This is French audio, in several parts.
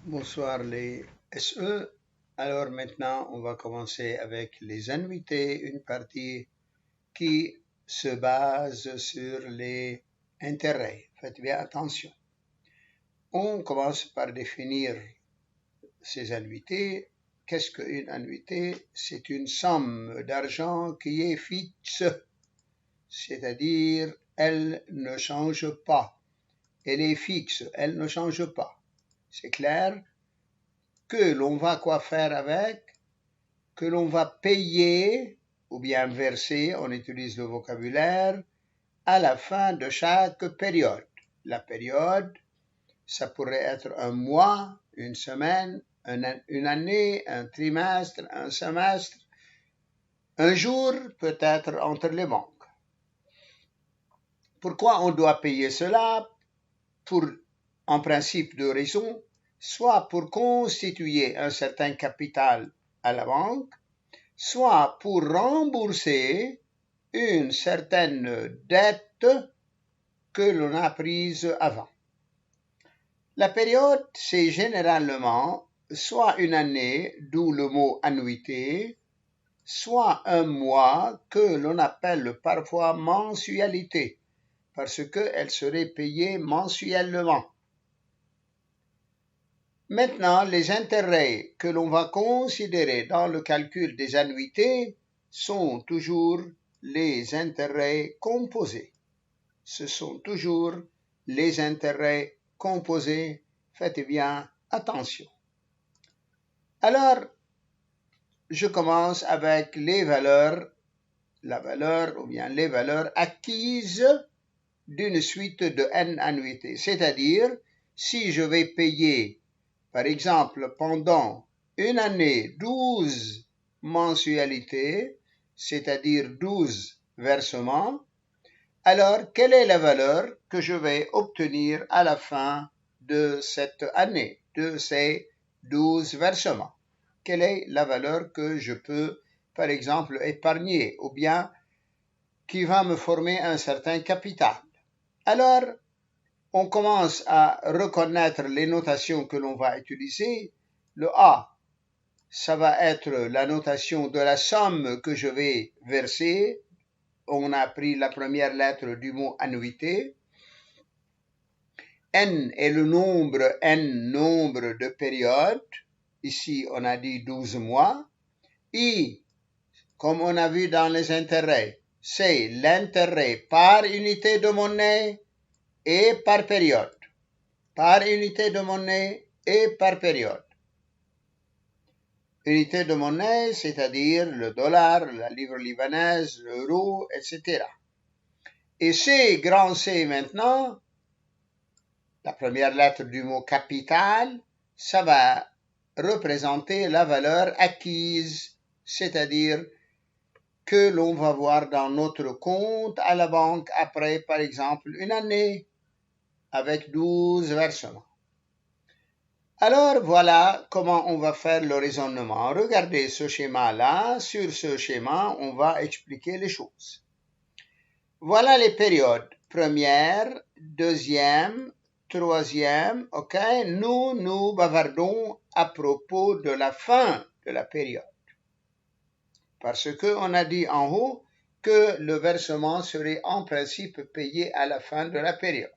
Bonsoir les SE. Alors maintenant, on va commencer avec les annuités, une partie qui se base sur les intérêts. Faites bien attention. On commence par définir ces annuités. Qu'est-ce qu'une annuité? C'est une somme d'argent qui est fixe, c'est-à-dire elle ne change pas. Elle est fixe, elle ne change pas. C'est clair? Que l'on va quoi faire avec, que l'on va payer ou bien verser, on utilise le vocabulaire, à la fin de chaque période. La période, ça pourrait être un mois, une semaine, une année, un trimestre, un semestre, un jour peut-être entre les banques. Pourquoi on doit payer cela? Pour, en principe, deux raisons. Soit pour constituer un certain capital à la banque, soit pour rembourser une certaine dette que l'on a prise avant. La période, c'est généralement soit une année, d'où le mot annuité, soit un mois que l'on appelle parfois mensualité, parce qu'elle serait payée mensuellement. Maintenant, les intérêts que l'on va considérer dans le calcul des annuités sont toujours les intérêts composés. Ce sont toujours les intérêts composés. Faites bien attention. Alors, je commence avec les valeurs, la valeur ou bien les valeurs acquises d'une suite de n annuités. C'est-à-dire, si je vais payer par exemple, pendant une année, 12 mensualités, c'est-à-dire 12 versements, alors quelle est la valeur que je vais obtenir à la fin de cette année, de ces 12 versements? Quelle est la valeur que je peux, par exemple, épargner ou bien qui va me former un certain capital? Alors, on commence à reconnaître les notations que l'on va utiliser. Le A, ça va être la notation de la somme que je vais verser. On a pris la première lettre du mot annuité. N est le nombre, N nombre de périodes. Ici, on a dit 12 mois. I, comme on a vu dans les intérêts, c'est l'intérêt par unité de monnaie et par période. Par unité de monnaie et par période. Unité de monnaie, c'est-à-dire le dollar, la livre libanaise, l'euro, etc. Et C, grand C maintenant, la première lettre du mot capital, ça va représenter la valeur acquise, c'est-à-dire que l'on va voir dans notre compte à la banque après, par exemple, une année avec 12 versements. Alors voilà comment on va faire le raisonnement. Regardez ce schéma-là. Sur ce schéma, on va expliquer les choses. Voilà les périodes. Première, deuxième, troisième. Ok, nous bavardons à propos de la fin de la période. Parce qu'on a dit en haut que le versement serait en principe payé à la fin de la période.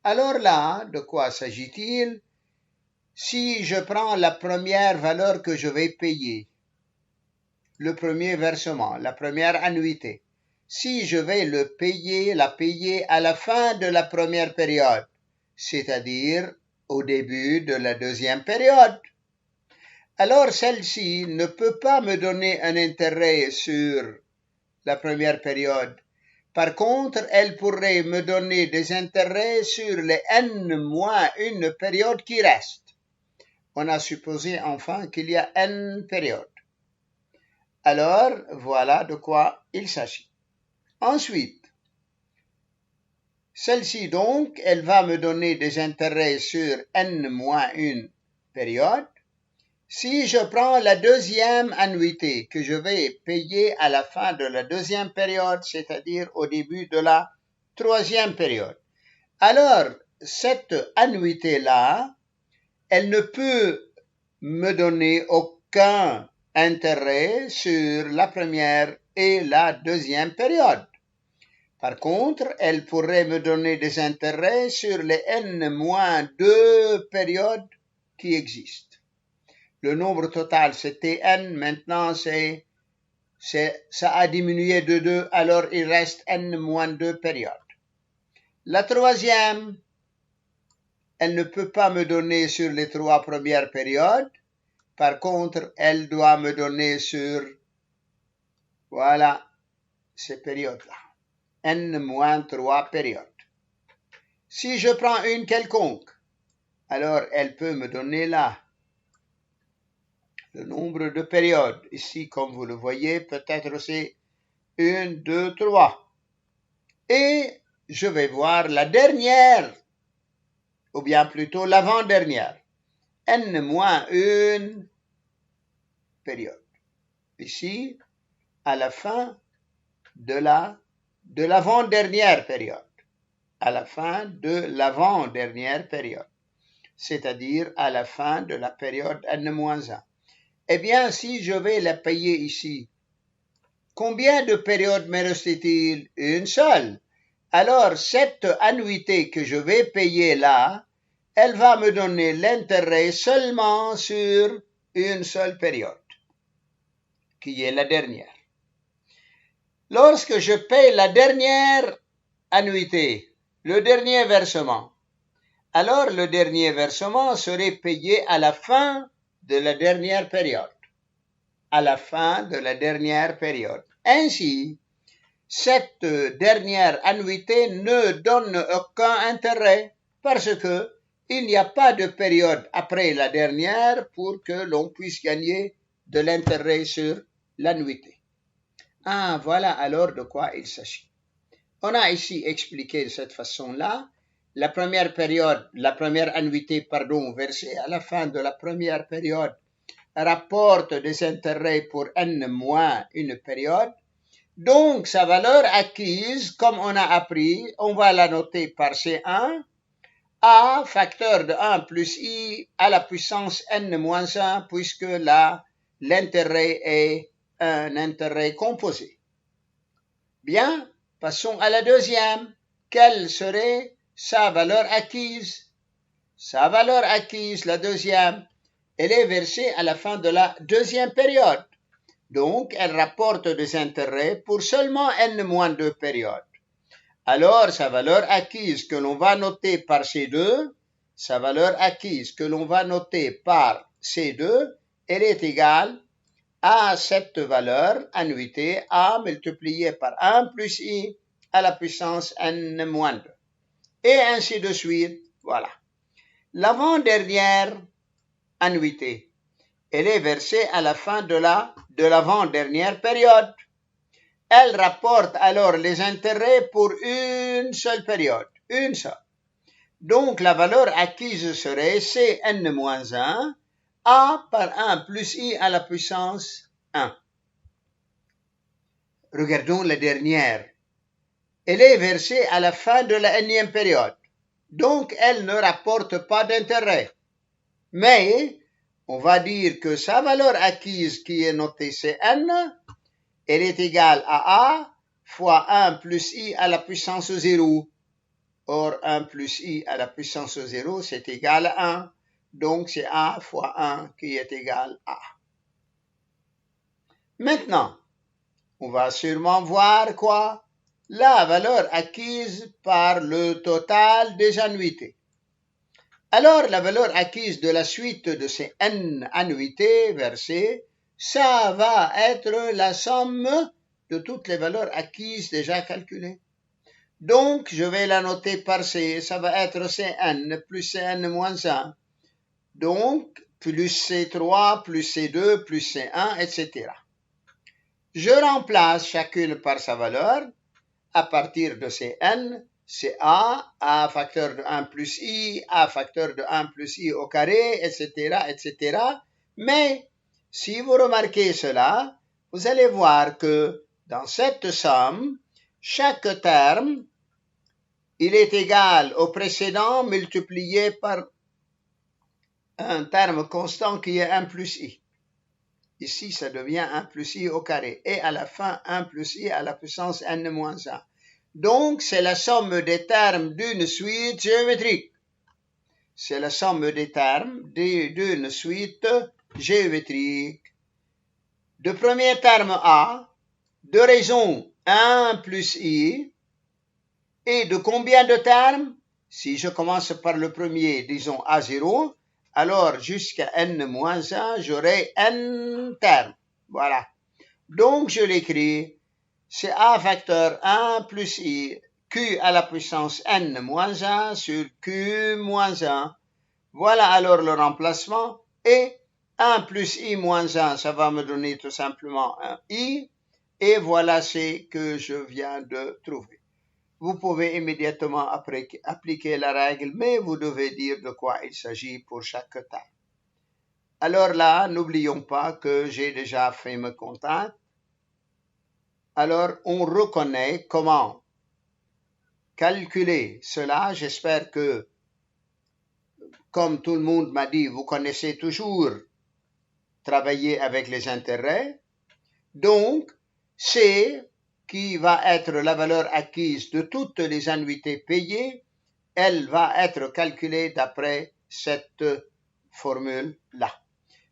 Alors là, de quoi s'agit-il? Si je prends la première valeur que je vais payer, le premier versement, la première annuité, si je vais la payer à la fin de la première période, c'est-à-dire au début de la deuxième période, alors celle-ci ne peut pas me donner un intérêt sur la première période. Par contre, elle pourrait me donner des intérêts sur les n moins une période qui reste. On a supposé enfin qu'il y a n périodes. Alors, voilà de quoi il s'agit. Ensuite, celle-ci donc, elle va me donner des intérêts sur n moins une période. Si je prends la deuxième annuité que je vais payer à la fin de la deuxième période, c'est-à-dire au début de la troisième période, alors cette annuité-là, elle ne peut me donner aucun intérêt sur la première et la deuxième période. Par contre, elle pourrait me donner des intérêts sur les n-2 périodes qui existent. Le nombre total, c'était n, maintenant ça a diminué de 2, alors il reste n-2 périodes. La troisième, elle ne peut pas me donner sur les 3 premières périodes. Par contre, elle doit me donner sur, voilà, ces périodes-là. n-3 périodes. Si je prends une quelconque, alors elle peut me donner là le nombre de périodes. Ici, comme vous le voyez, peut-être c'est 1, 2, 3. Et je vais voir la dernière, ou bien plutôt l'avant-dernière. n-1 période. Ici, à la fin de l'avant-dernière période. À la fin de l'avant-dernière période. C'est-à-dire à la fin de la période n-1. Eh bien, si je vais la payer ici, combien de périodes me reste-t-il? Une seule. Alors, cette annuité que je vais payer là, elle va me donner l'intérêt seulement sur une seule période, qui est la dernière. Lorsque je paye la dernière annuité, le dernier versement, alors le dernier versement serait payé à la fin de la dernière période. À la fin de la dernière période. Ainsi, cette dernière annuité ne donne aucun intérêt parce que il n'y a pas de période après la dernière pour que l'on puisse gagner de l'intérêt sur l'annuité. Ah, voilà alors de quoi il s'agit. On a ici expliqué de cette façon-là la première annuité, versée à la fin de la première période rapporte des intérêts pour n moins une période. Donc, sa valeur acquise, comme on a appris, on va la noter par C1, A facteur de 1 plus I à la puissance n moins 1, puisque là, l'intérêt est un intérêt composé. Bien, passons à la deuxième. Quelle serait sa valeur acquise? Sa valeur acquise, la deuxième, elle est versée à la fin de la deuxième période. Donc, elle rapporte des intérêts pour seulement n-2 périodes. Alors, sa valeur acquise que l'on va noter par C2, sa valeur acquise que l'on va noter par C2, elle est égale à cette valeur, annuité, A multiplié par 1 plus I à la puissance n-2. Et ainsi de suite, voilà. L'avant-dernière annuité, elle est versée à la fin de l'avant-dernière période. Elle rapporte alors les intérêts pour une seule période, une seule. Donc, la valeur acquise serait Cn-1, A par 1 plus I à la puissance 1. Regardons la dernière. Elle est versée à la fin de la nème période. Donc, elle ne rapporte pas d'intérêt. Mais, on va dire que sa valeur acquise qui est notée Cn, elle est égale à A fois 1 plus I à la puissance 0. Or, 1 plus I à la puissance 0, c'est égal à 1. Donc, c'est A fois 1 qui est égal à A. Maintenant, on va sûrement voir quoi? La valeur acquise par le total des annuités. Alors, la valeur acquise de la suite de ces n annuités versées, ça va être la somme de toutes les valeurs acquises déjà calculées. Donc, je vais la noter par C, ça va être Cn plus Cn moins 1. Donc, plus C3, plus C2, plus C1, etc. Je remplace chacune par sa valeur. À partir de Cn, c'est A facteur de 1 plus I, A facteur de 1 plus I au carré, etc., etc. Mais, si vous remarquez cela, vous allez voir que dans cette somme, chaque terme, il est égal au précédent multiplié par un terme constant qui est 1 plus i. Ici, ça devient 1 plus i au carré. Et à la fin, 1 plus i à la puissance n moins 1. Donc, c'est la somme des termes d'une suite géométrique. C'est la somme des termes d'une suite géométrique. De premier terme A, de raison 1 plus i, et de combien de termes? Si je commence par le premier, disons A0, alors jusqu'à n-1, j'aurai n termes. Voilà. Donc, je l'écris, c'est A facteur 1 plus i, q à la puissance n-1 sur q-1. Voilà alors le remplacement. Et 1 plus i moins 1, ça va me donner tout simplement un i. Et voilà ce que je viens de trouver. Vous pouvez immédiatement appliquer la règle, mais vous devez dire de quoi il s'agit pour chaque terme. Alors là, n'oublions pas que j'ai déjà fait mes contacts. Alors, on reconnaît comment calculer cela. J'espère que, comme tout le monde m'a dit, vous connaissez toujours travailler avec les intérêts. Donc, c'est qui va être la valeur acquise de toutes les annuités payées, elle va être calculée d'après cette formule-là.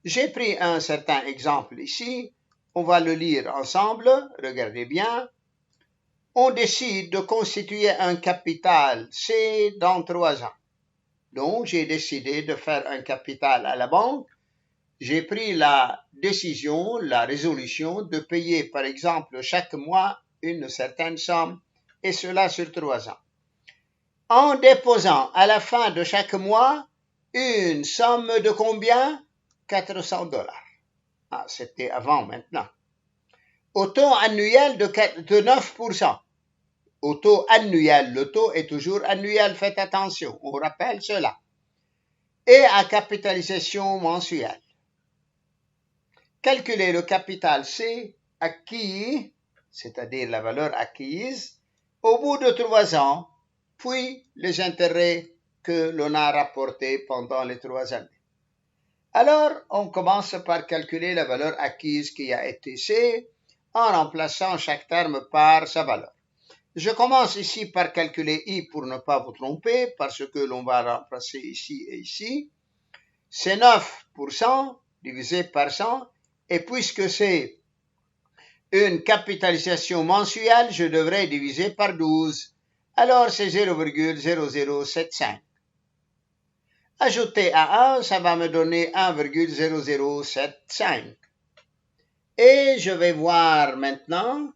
J'ai pris un certain exemple ici, on va le lire ensemble, regardez bien. On décide de constituer un capital C dans 3 ans. Donc, j'ai décidé de faire un capital à la banque. J'ai pris la décision, la résolution de payer, par exemple, chaque mois une certaine somme, et cela sur 3 ans. En déposant à la fin de chaque mois une somme de combien? $400. Ah, c'était avant, maintenant. Au taux annuel de 9%. Au taux annuel, le taux est toujours annuel, faites attention, on rappelle cela. Et à capitalisation mensuelle. Calculer le capital C acquis, c'est-à-dire la valeur acquise, au bout de 3 ans, puis les intérêts que l'on a rapportés pendant les 3 années. Alors, on commence par calculer la valeur acquise qui a été C en remplaçant chaque terme par sa valeur. Je commence ici par calculer I pour ne pas vous tromper, parce que l'on va remplacer ici et ici. C'est 9% divisé par 100. Et puisque c'est une capitalisation mensuelle, je devrais diviser par 12. Alors, c'est 0,0075. Ajouter à 1, ça va me donner 1,0075. Et je vais voir maintenant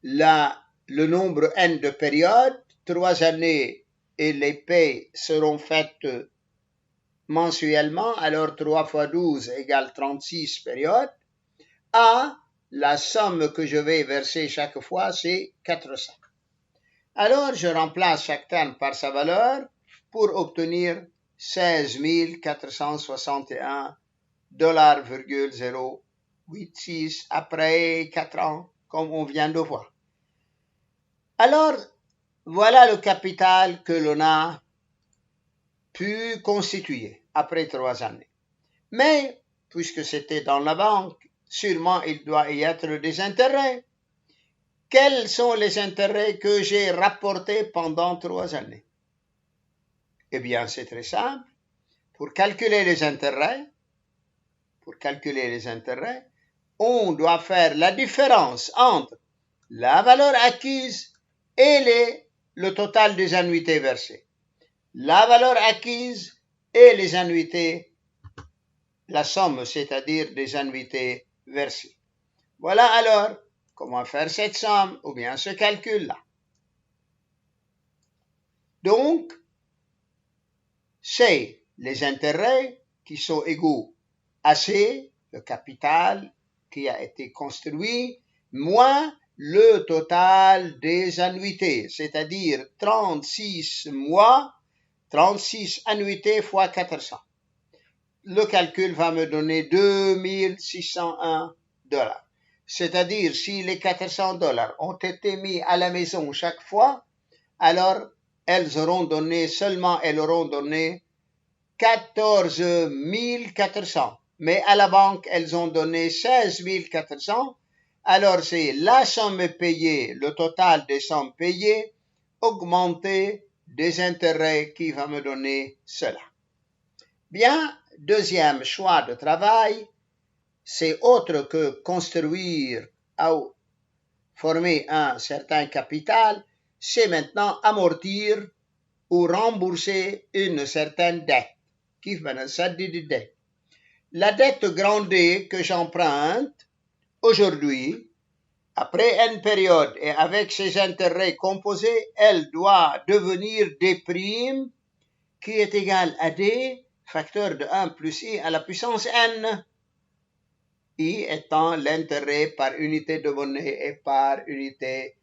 le nombre n de périodes. 3 années et les paies seront faites mensuellement, alors 3 fois 12 égale 36 périodes. A, la somme que je vais verser chaque fois, c'est 400. Alors, je remplace chaque terme par sa valeur pour obtenir 16 461,086 après 4 ans, comme on vient de voir. Alors, voilà le capital que l'on a pu constituer après 3 années. Mais, puisque c'était dans la banque, sûrement il doit y être des intérêts. Quels sont les intérêts que j'ai rapportés pendant 3 années? Eh bien, c'est très simple. Pour calculer les intérêts, on doit faire la différence entre la valeur acquise et le total des annuités versées. La valeur acquise et les annuités, la somme, c'est-à-dire des annuités versées. Voilà alors comment faire cette somme ou bien ce calcul-là. Donc, c'est les intérêts qui sont égaux à C, le capital qui a été construit, moins le total des annuités, c'est-à-dire 36 mois, 36 annuités fois 400. Le calcul va me donner $2 601. C'est-à-dire, si les $400 ont été mis à la maison chaque fois, alors elles auront donné 14 400. Mais à la banque, elles ont donné 16 400. Alors, c'est la somme payée, le total des sommes payées, augmenté des intérêts qui va me donner cela. Bien, deuxième choix de travail, c'est autre que construire ou former un certain capital, c'est maintenant amortir ou rembourser une certaine dette. La dette grandée que j'emprunte aujourd'hui, après une période et avec ses intérêts composés, elle doit devenir des primes qui est égale à D, facteur de 1 plus I à la puissance N. I étant l'intérêt par unité de monnaie et par unité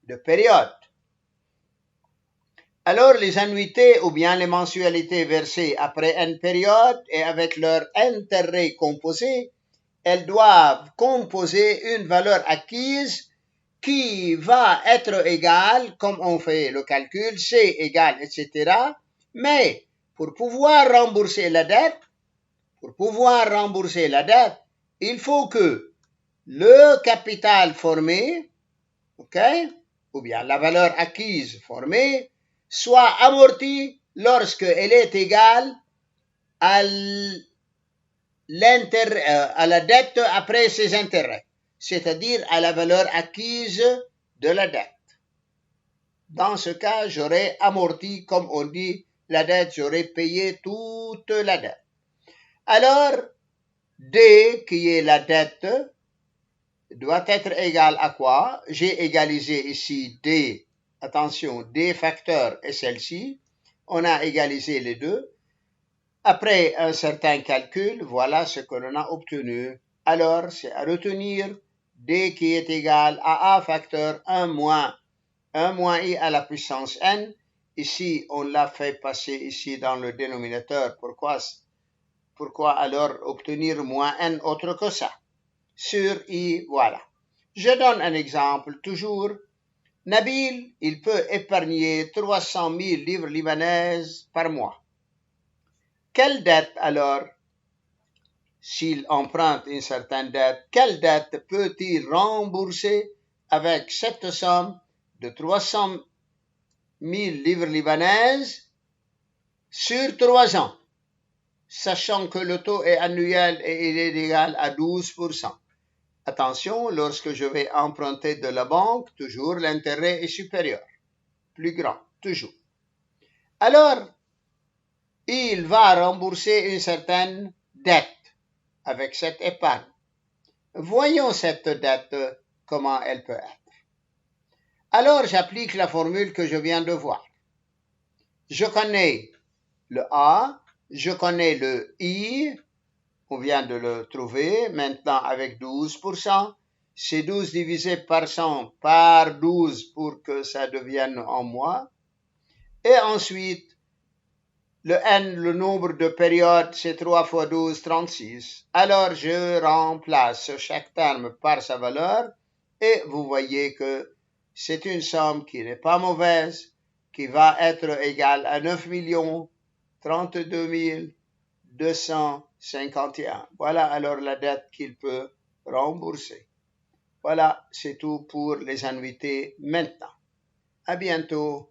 de période. Alors, les annuités ou bien les mensualités versées après une période et avec leur intérêt composé, elles doivent composer une valeur acquise qui va être égale, comme on fait le calcul, C égale, etc. Mais pour pouvoir rembourser la dette, il faut que le capital formé, ou bien la valeur acquise formée, soit amortie lorsque elle est égale à la dette après ses intérêts, c'est-à-dire à la valeur acquise de la dette. Dans ce cas, j'aurais amorti, comme on dit, la dette, j'aurais payé toute la dette. Alors, D, qui est la dette, doit être égal à quoi? J'ai égalisé ici D, attention, D facteur et celle-ci. On a égalisé les deux. Après un certain calcul, voilà ce que l'on a obtenu. Alors, c'est à retenir D qui est égal à A facteur 1 moins I à la puissance N. Ici, on l'a fait passer ici dans le dénominateur. Pourquoi alors obtenir moins N autre que ça? Sur I, voilà. Je donne un exemple, toujours. Nabil, il peut épargner 300 000 livres libanaises par mois. Quelle dette alors, s'il emprunte une certaine dette, quelle dette peut-il rembourser avec cette somme de 300 000 livres libanaises sur 3 ans, sachant que le taux est annuel et il est égal à 12%. Attention, lorsque je vais emprunter de la banque, toujours l'intérêt est supérieur, plus grand, toujours. Alors, il va rembourser une certaine dette avec cette épargne. Voyons cette dette, comment elle peut être. Alors, j'applique la formule que je viens de voir. Je connais le A, je connais le I, on vient de le trouver, maintenant avec 12%, c'est 12 divisé par 100 par 12 pour que ça devienne en mois. Et ensuite, le N, le nombre de périodes, c'est 3 fois 12, 36. Alors, je remplace chaque terme par sa valeur et vous voyez que c'est une somme qui n'est pas mauvaise, qui va être égale à 9 32 251. Voilà alors la dette qu'il peut rembourser. Voilà, c'est tout pour les annuités maintenant. À bientôt.